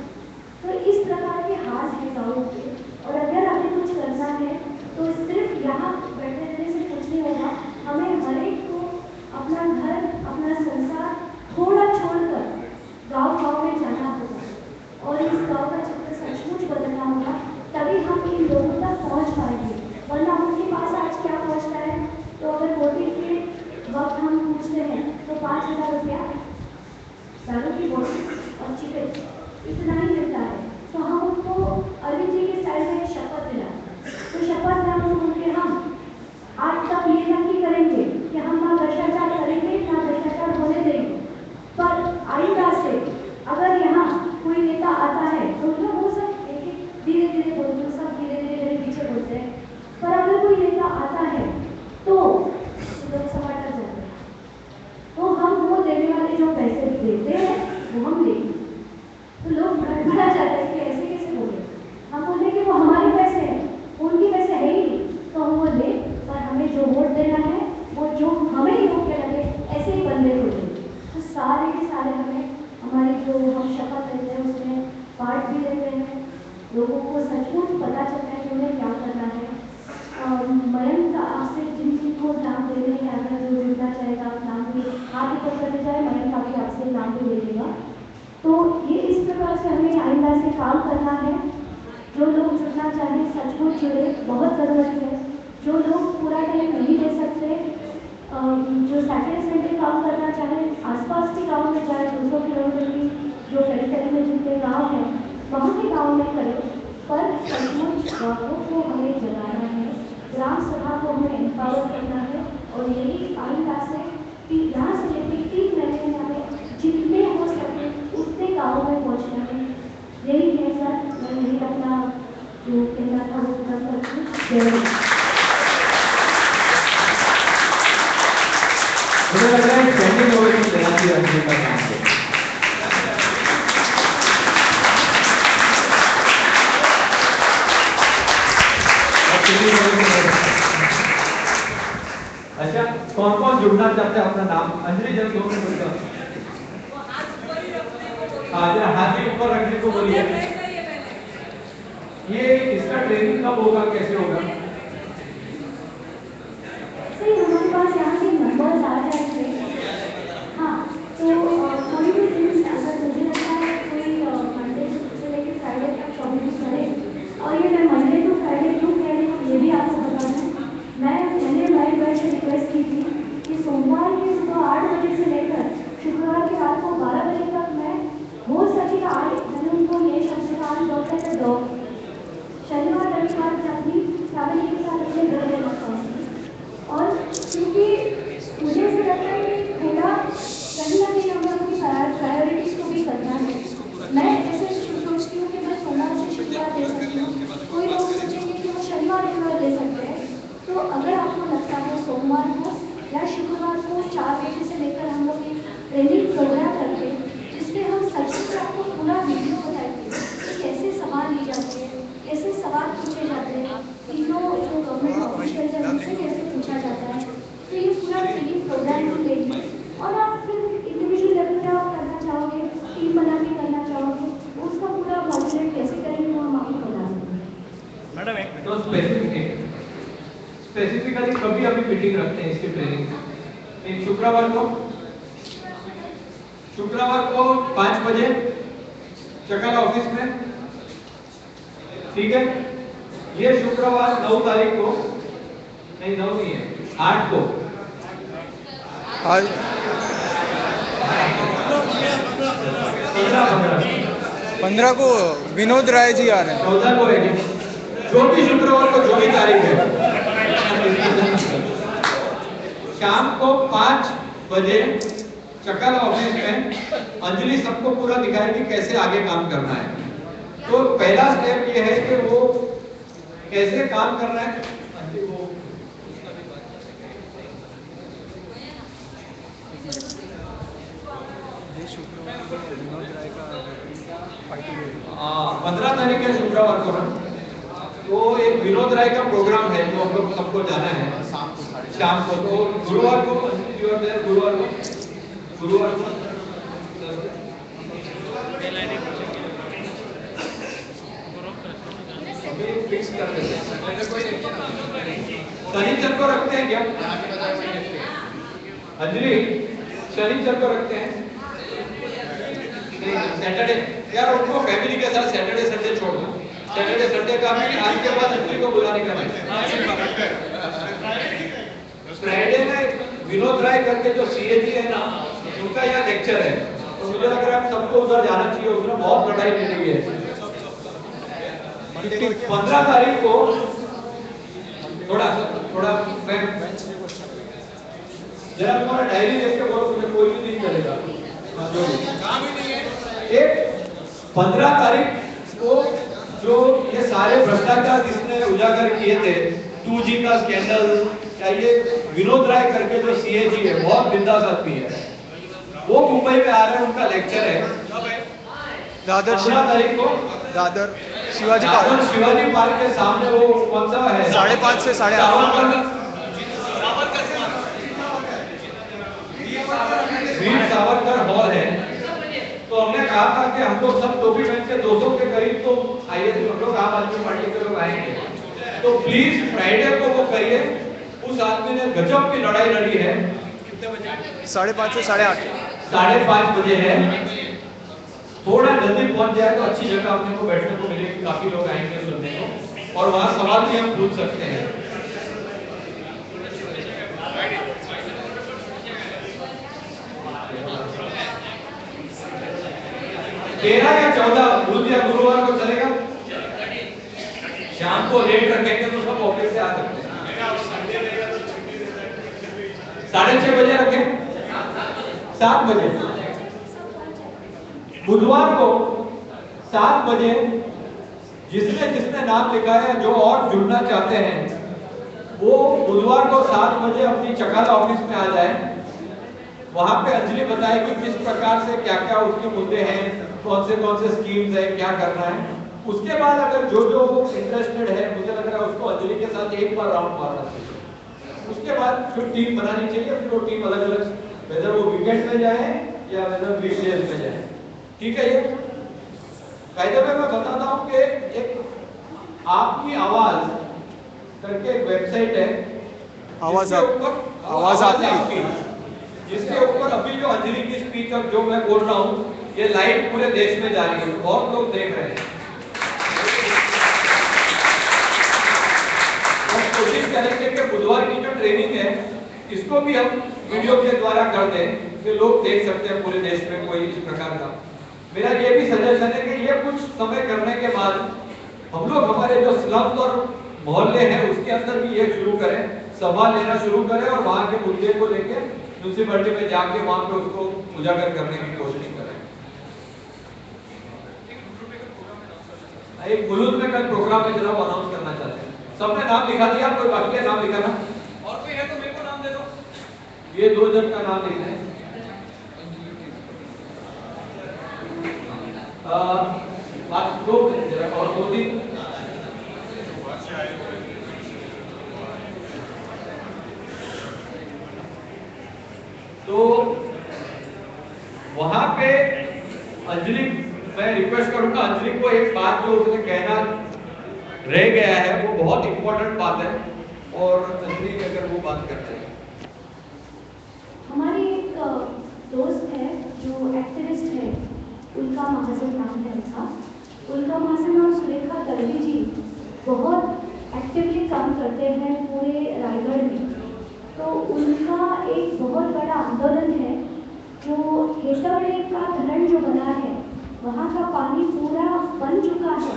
तो इस प्रकार के हाल है गाँव के, और अगर हमें कुछ करना है तो सिर्फ यहाँ बैठे रहने से कुछ नहीं होगा। हमें हर एक को अपना घर, अपना संसार थोड़ा छोड़कर गाँव में जाना होगा और इस गाँव का चित्र सचमुच बदलना होगा, तभी हम इन लोगों तक पहुँच पाएंगे। वरना उनके पास आज क्या पहुँचता है, तो अगर वोटिंग के वक्त हम पूछते हैं तो 5,000 रुपया दारू की बोतल और चिकन इतना ही मिलता है। तो हम उनको अरविंद जी के स्टाइल में शपथ दिलाते, तो शपथ में हम उनके हम आज तक ये नक्की करेंगे कि हम ना भ्रष्टाचार करेंगे, ना भ्रष्टाचार होने देंगे। पर आइंदा से अगर यहाँ कोई नेता आता है तो वो सब एक धीरे धीरे बोलते हैं, सब धीरे धीरे मेरे पीछे बोलते हैं, पर अगर कोई नेता आता है तो लोकसभा टक जाते हैं, तो हम वो देने वाले जो पैसे देते हैं वो हम लेंगे। तो लोग गड़बड़ा जाते यहाँ पे मिलेगा। तो ये इस प्रकार से हमें आइंदा से काम करना है। जो लोग जुड़ना चाहें सचमुच जुड़े, बहुत ज़रूरत है। जो लोग पूरा टाइम नहीं दे सकते, जो सैटरडे संडे काम करना चाहें, आसपास के गांव में जाए, 200 किलोमीटर की जो पेरिफेरी में जितने गांव हैं वहाँ के गांव में करें, पर सचमुच गाँवों को हमें जगाना है, ग्राम सभा को हमें एम्पावर करना है। और यही आइंदा से यहाँ से लेकर 3 महीने में हमें जितने हो सके उतने गाँवों में पहुँचना है। यही है सर, मैं यही अपना जो कहना था वो कर सकती हूँ। मुझे लग रहा है ट्रेंडिंग हो गई देना चाहिए अंजलि का नाम से। अच्छा, कौन कौन जुड़ना चाहते हैं अपना नाम? अंजलि जब 2 मिनट बोलिए। हाँ, जरा हाथ भी ऊपर रखने को बोलिए। ये इसका ट्रेनिंग कब होगा, कैसे होगा? हमारे पास यहाँ के नंबर्स आ जाएंगे। हाँ, तो कोई भी दिन अगर मुझे लगता है कोई मंडे से लेकर फ्राइडे तक शॉपिंग करें, और ये मैं मंडे टू फ्राइडे क्यों कह रही हूँ ये भी आपको बता दूँ। मैंने लाइव बैठ से रिक्वेस्ट की थी कि सोमवार के सुबह 8 बजे से लेकर शुक्रवार के रात को 12 बजे तक मैं हो सकेगा मैंने उनको ये शब्द कहा, डॉक्टर का डॉग शनिवार रविवार तक भी फैमिली के साथ अपने घर में रखा। और क्योंकि मुझे ऐसा लगता है कि थोड़ा कहीं ना कहीं हमें अपनी प्रायोरिटीज को भी करना है। मैं ऐसे सोचती हूँ कि मैं सोमवार से शुक्रवार दे सकती हूँ, कोई लोग सोचेंगे कि वो शनिवार रविवार दे सकते हैं। तो अगर आपको लगता है सोमवार को या शुक्रवार को 4 बजे से लेकर हम लोग एक ट्रेनिंग प्रोग्राम करते हैं जिसमें हम सच में आपको पूरा वीडियो बताएंगे कि कैसे सवाल ली जाते हैं, कैसे सवाल पूछे जाते हैं, तीनों जो गवर्नमेंट ऑफिशियल है उनसे कैसे पूछा जाता है। तो ये पूरा ट्रेनिंग प्रोग्राम हम लेंगे और आप फिर इंडिविजुअल लेवल पे आप करना चाहोगे, टीम बना के करना चाहोगे, उसका पूरा मॉड्यूलेट कैसे करेंगे वो हम आपको बता देंगे। मैडम तो स्पेसिफिकली कभी अभी मीटिंग रखते हैं इसकी ट्रेनिंग। एक शुक्रवार को 5 बजे चकाला ऑफिस में, ठीक है? ये शुक्रवार 9 तारीख को, नहीं 9 नहीं है, 8 को, आज 15 को विनोद राय जी आ रहे हैं। 14 को है, जो भी शुक्रवार को जो भी तारीख है, शाम को 5 बजे चकाला ऑफिस में अंजलि सबको पूरा दिखाएगी कैसे आगे काम करना है। तो पहला स्टेप ये है कि वो कैसे काम करना है। विनोद राय का 15 तारीख है शुक्रवार को ना, तो एक विनोद राय का प्रोग्राम है जो हम लोग सबको जाना है शाम को। तो गुरुवार को अभी फिक्स कर देते हैं। शनिचर को रखते हैं क्या अंजलि? शनिचर को रखते हैं, नहीं सैटरडे यार, उनको फैमिली के साथ सैटरडे संडे छोड़ दो। सैटरडे संडे का भी आज के बाद अंजलि को बुलाने का नहीं। फ्राइडे में विनोद राय करके जो सीएजी है ना, उनका यहाँ लेक्चर है, तो मुझे लग रहा है सबको उधर जाना चाहिए। उसने बहुत लड़ाई मिली है। 15 तारीख को थोड़ा जरा तुम्हारा डायरी देख के बोलो, मुझे कोई भी नहीं चलेगा। एक 15 तारीख को जो ये सारे भ्रष्टाचार जिसने उजागर किए थे, 2G का स्कैंडल, या ये विनोद राय करके जो सीएजी है, बहुत बिंदास आदमी है, वो मुंबई में आ रहे हैं, उनका लेक्चर है दादर 15 तारीख को, दादर शिवाजी पार्क के सामने। वो कौन सा है? 5:30 से 8:30 वीर सावरकर हॉल है। तो हमने कहा था कि हम लोग सब टोपी पहन के 200 के करीब तो आइए, हम लोग आम आदमी पार्टी के लोग आएंगे, तो प्लीज फ्राइडे को वो करिए। उस आदमी ने गजब की लड़ाई लड़ी है। कितने बजे? 5:30 से 8:30 5:30 बजे है। थोड़ा जल्दी पहुंच जाए तो अच्छी जगह अपने को बैठने को मिलेगी, काफी लोग आएंगे सुनने को और वहां सवाल भी हम पूछ सकते हैं। तेरह या 14 बुध या गुरुवार को चलेगा। शाम को लेट रखेंगे तो सब ऑफिस से आ सकते हैं। 6:30 बजे रखें, 7 बजे बुधवार को 7 बजे जिसने जिसने नाम लिखा है, जो और जुड़ना चाहते हैं वो बुधवार को 7 बजे अपनी चकाला ऑफिस में आ जाए। वहां पे अंजलि बताएगी किस प्रकार से क्या क्या उसके मुद्दे हैं, कौन से स्कीम्स है, क्या करना है। उसके बाद अगर जो जो इंटरेस्टेड है, मुझे लग रहा है उसको अंजलि के साथ एक बार राउंड मारना चाहिए। उसके बाद फिर टीम बनानी चाहिए, फिर वो टीम अलग अलग, वेदर वो वीकेंड में जाए या वेदर वीकडेज में जाए। ठीक है। ये कायदे में मैं बताता हूँ कि एक आपकी आवाज करके एक वेबसाइट है, आवाज आपकी, जिसके ऊपर अभी जो अंजलि की स्पीच और जो मैं बोल रहा हूँ ये लाइव पूरे देश में जा रही है, बहुत लोग देख रहे हैं। और कोशिश करेंगे कि बुधवार की जो ट्रेनिंग है इसको भी हम वीडियो के द्वारा कर दें कि लोग देख सकते हैं पूरे देश में कोई इस प्रकार का। मेरा ये भी सजेशन है कि ये कुछ समय करने के बाद हम लोग हमारे जो स्लम्स और मोहल्ले हैं उसके अंदर भी ये शुरू करें, सभा लेना शुरू करें और वहां के मुद्दे को लेकर म्यूनिसिपैलिटी में जाके वहां पे उसको उजागर करने की कोशिश करें। एक मुलुक में कल प्रोग्राम में जरा अनाउंस करना चाहते हैं। सबने नाम लिखा दिया, कोई बाकी है नाम लिखाना? और कोई है तो मेरे को नाम दे दो। ये 2 जन का नाम लिखना है। बात 2 जरा और 2-3 तो वहां पे अंजलि, मैं रिक्वेस्ट करूंगा अंजलि को एक बात जो उसने कहना रह गया है वो बहुत इंपॉर्टेंट बात है और अंजलि अगर वो बात करते हैं। हमारी एक दोस्त है जो एक्टिविस्ट है, उनका महाजन नाम है उनका। उनका महाजन और सुरेखा दर्वी जी बहुत एक्टिवली काम करते हैं पूरे रायगढ़ में। तो उनका एक बहुत बड़ा आंदोलन है जो हेतवड़े का धरण जो बना है वहाँ का पानी पूरा बन चुका है,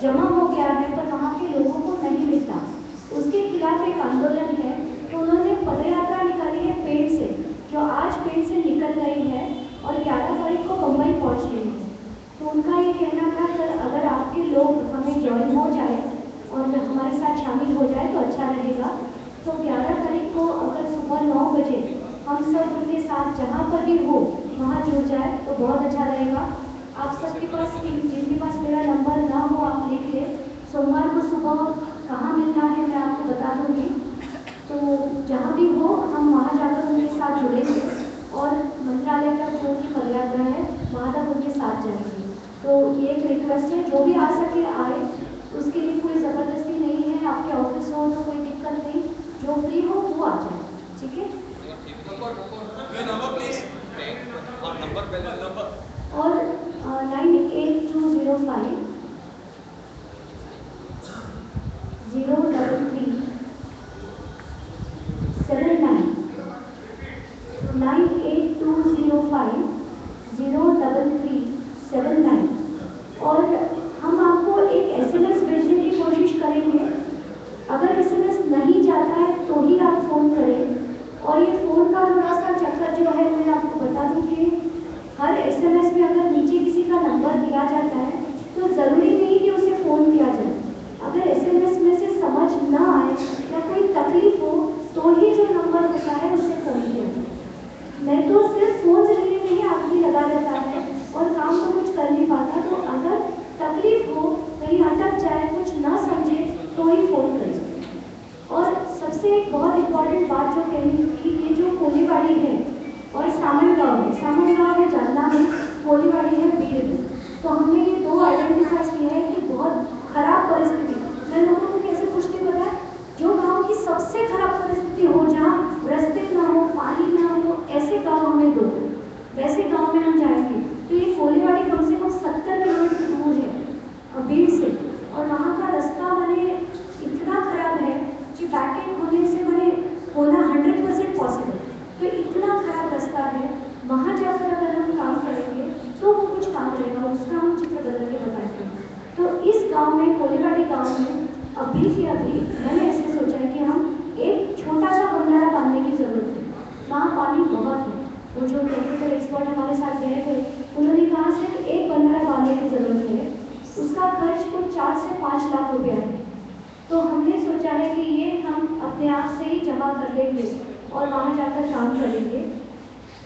जमा हो गया है, पर वहाँ के लोगों को नहीं मिलता। उसके खिलाफ एक आंदोलन है। तो उन्होंने पदयात्रा निकाली है पेड़ से, जो आज पेड़ से निकल गई है और 11 तारीख को मुंबई पहुँच रही है। तो उनका ये कहना था सर अगर आपके लोग हमें ज्वाइन हो जाए और हमारे साथ शामिल हो जाए तो अच्छा रहेगा। तो 11 तारीख को अगर सुबह 9 बजे हम सब उनके साथ जहाँ पर भी हो वहाँ जुड़ जाए तो बहुत अच्छा रहेगा। आप सबके पास, जिनके पास मेरा नंबर ना हो आप लिख ले। सोमवार को सुबह कहाँ मिलना है मैं आपको बता दूँगी। तो जहाँ भी हो हम वहाँ जाकर उनके साथ जुड़ेंगे और मंत्रालय का जो भी पदयात्रा है वहाँ तक उनके साथ जाएंगे। तो ये एक रिक्वेस्ट है, जो भी आ सके आए, उसके लिए कोई ज़बरदस्ती नहीं है। आपके ऑफिस हो तो कोई दिक्कत नहीं, जो फ्री हो वो आ जाए। ठीक है। और 982050 033 79 982050 033 79। और हम आपको एक SMS भेजने की कोशिश करेंगे। अगर SMS नहीं जाता है तो ही आप फ़ोन करें। और ये फ़ोन का थोड़ा सा चक्कर जो है मैं आपको बता दूं कि हर SMS में अगर नीचे किसी का नंबर दिया जाता है तो ज़रूरी नहीं कि उसे फ़ोन किया जाए। अगर SMS में से समझ ना आए या कोई तकलीफ हो तो ही जो नंबर होता है उसे फ़ोन किया जाए। नहीं तो सिर्फ फ़ोन से लेने में ही आदमी लगा रहता है और काम तो कुछ कर नहीं पाता। तो अगर तकलीफ हो, कहीं अटक जाए, कुछ ना समझे तो ही फ़ोन करें। और सबसे एक बहुत इम्पॉर्टेंट बात जो कहनी थी, ये जो कोलीवाड़ी है और सामनगांव है जालना में, कोलीवाड़ी है बीड़ में। तो हमने ये 2 आइडेंटिफाई किया है कि बहुत खराब परिस्थिति, मैं लोगों को कैसे पूछती बताया, जो गाँव की सबसे खराब परिस्थिति हो, जहाँ रास्ते ना हो, पानी ना हो, ऐसे गाँव हमें दो। अभी के अभी मैंने ऐसे सोचा है कि हम एक छोटा सा बंधारा बांधने की जरूरत है। वहाँ पानी बहुत है। वो जो टेक्निकल एक्सपर्ट हमारे साथ गए थे उन्होंने कहा सिर्फ एक बंधारा बांधने की जरूरत है, उसका खर्च कुछ 4 से 5 लाख रुपया है। तो हमने सोचा है कि ये हम अपने आप से ही जमा कर लेंगे और वहाँ जाकर काम करेंगे।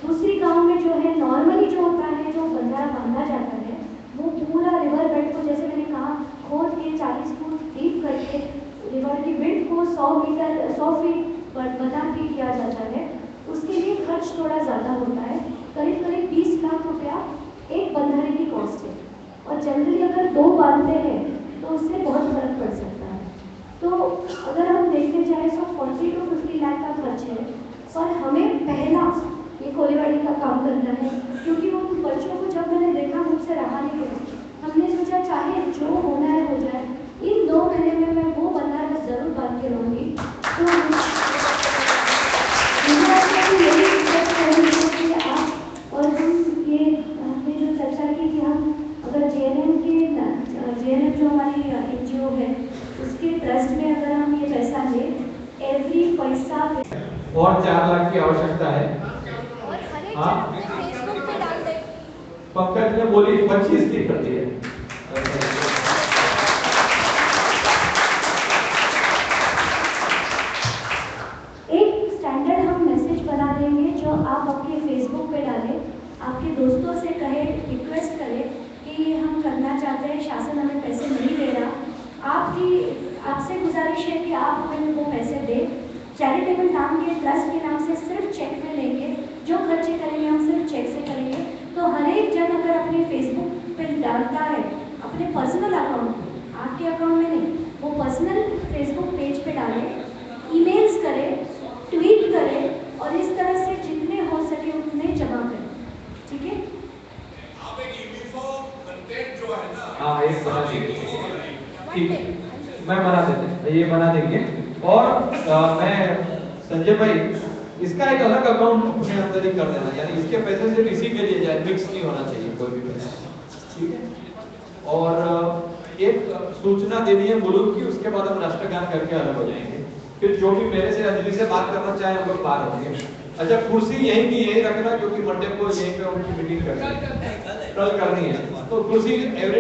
दूसरी गांव में जो है नॉर्मली जो होता है, जो बंधारा बांधा जाता है, वो पूरा रिवर बेड को जैसे मैंने कहा खोद के 40 फुट डीप करके रिवर की विड्थ को 100 फीट बना के किया जाता है। उसके लिए खर्च थोड़ा ज़्यादा होता है, करीब करीब 20 लाख रुपया एक बंधारे की कॉस्ट है। और जनरली अगर 2 बांधते हैं तो उससे बहुत फर्क पड़ सकता है। तो अगर हम देखते जाए तो 40 to 50 लाख का खर्च है। और हमें पहला ये कोलीवाड़ी का काम करना है, क्योंकि उन बच्चों को जब मैंने देखा मुझसे रहा नहीं गया। हमने सोचा चाहे जो होना है हो जाए, इन 2 महीने में मैं वो बंधारा जरूर बांध के रहूँगी। तो यही रिक्वेस्ट करेंगे कि आप और हम ये हमने जो चर्चा की कि हम अगर JNM जो हमारी NGO है उसके ट्रस्ट में अगर हम ये पैसा लें, एवरी पैसा और 4 लाख की आवश्यकता है। और हर एक हाँ? जन अपने फेसबुक पे डाल दे। पंकज ने बोली 25 की कर दी है। एक स्टैंडर्ड हम मैसेज बना देंगे जो आप अपने फेसबुक पे डालें, आपके दोस्तों से कहें, रिक्वेस्ट करें कि ये हम करना चाहते हैं, शासन हमें पैसे नहीं दे रहा। आपसे गुजारिश है कि आप हमें वो पैसे दें। चैरिटेबल नाम के ट्रस्ट के नाम से सिर्फ चेक में लेंगे, जो खर्चे करेंगे हम सिर्फ चेक से करेंगे। तो हर एक जन अगर अपने फेसबुक पे डालता है, अपने पर्सनल अकाउंट पे, आपके अकाउंट में नहीं, वो पर्सनल फेसबुक पेज पे डाले, ईमेल्स करें, ट्वीट करें और इस तरह से जितने हो सके उतने जमा करें। ठीक है? आप एक यूनिफॉर्म कंटेंट जो है ना, हाँ, एक बना देंगे। ठीक है, मैं बना देते हैं, ये बना देंगे। और मैं संजय भाई इसका एक अलग अकाउंट अपने अंदर ही कर देना, यानी इसके पैसे सिर्फ इसी के लिए जाए, मिक्स नहीं होना चाहिए कोई भी पैसा। ठीक है? और एक सूचना देनी है मुल्क की, उसके बाद हम राष्ट्रगान करके अलग हो जाएंगे। फिर जो भी मेरे से अंजलि से बात करना चाहे हम लोग बाहर होंगे। अच्छा, कुर्सी यहीं की यहीं रखना, क्योंकि मंडे को यहीं पे उनकी मीटिंग करनी है, कल करनी है। तो कुर्सी एवरी